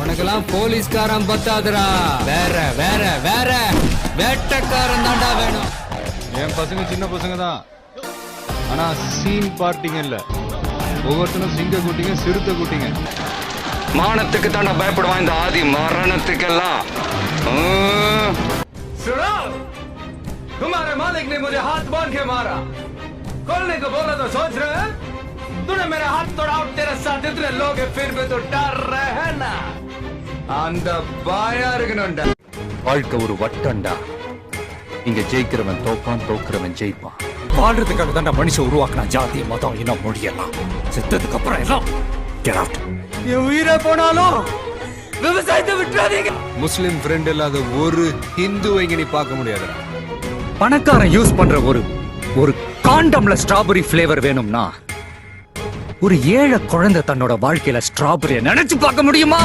உனக்கெல்லாம் போலீஸ்காரன் பத்தாதுடா. வேற வேற வேற வேட்டக்காரன் தாண்டா வேணும். என் பசங்க சின்ன பசங்க தான், ஆனா சீன் பார்ட்டிங்க இல்ல. ஒவ்வொருத்தரும் சிங்க கூட்டிங்க, சிறுத்தை கூட்டிங்க. மானத்துக்கு தாண்டா பயப்படுவான் இந்த ஆதி மரணத்துக்கெல்லாம். तुम्हारे मालिक ने मुझे हाथ बांध के मारा, खोलने को बोला तो सोच रहे हैं? तूने मेरा हाथ तोड़ा और तेरे साथ इतने लोग हैं, फिर भी तो डर रहे हैं ना? அந்த பாயா இருக்கணும்டா. வாழ்க்கை ஒரு வட்டம்டா. இங்க ஜெயிக்கிறவன் தோப்பான், தோக்குறவன் ஜெயிப்பான். வாழ்றதுக்காக தாண்டா மனுஷன் உருவாக்குனா ஜாதி மதம் இனம் மொழியெல்லாம். செத்ததுக்கு அப்புறம் எல்லாம் get out. என் உயிரை போனாலும் விவசாயத்தை விட்டுறாதீங்க. முஸ்லிம் ஃப்ரெண்ட் இல்லாத ஒரு ஹிந்துவை இங்க நீ பார்க்க முடியாதுடா. பணக்காரன் யூஸ் பண்ற ஒரு காண்டம்ல ஸ்ட்ராபெரி ஃபிளேவர் வேணும்னா ஒரு ஏழை குழந்தை தன்னோட வாழ்க்கையில ஸ்ட்ராபெரியை நினைச்சு பார்க்க முடியுமா?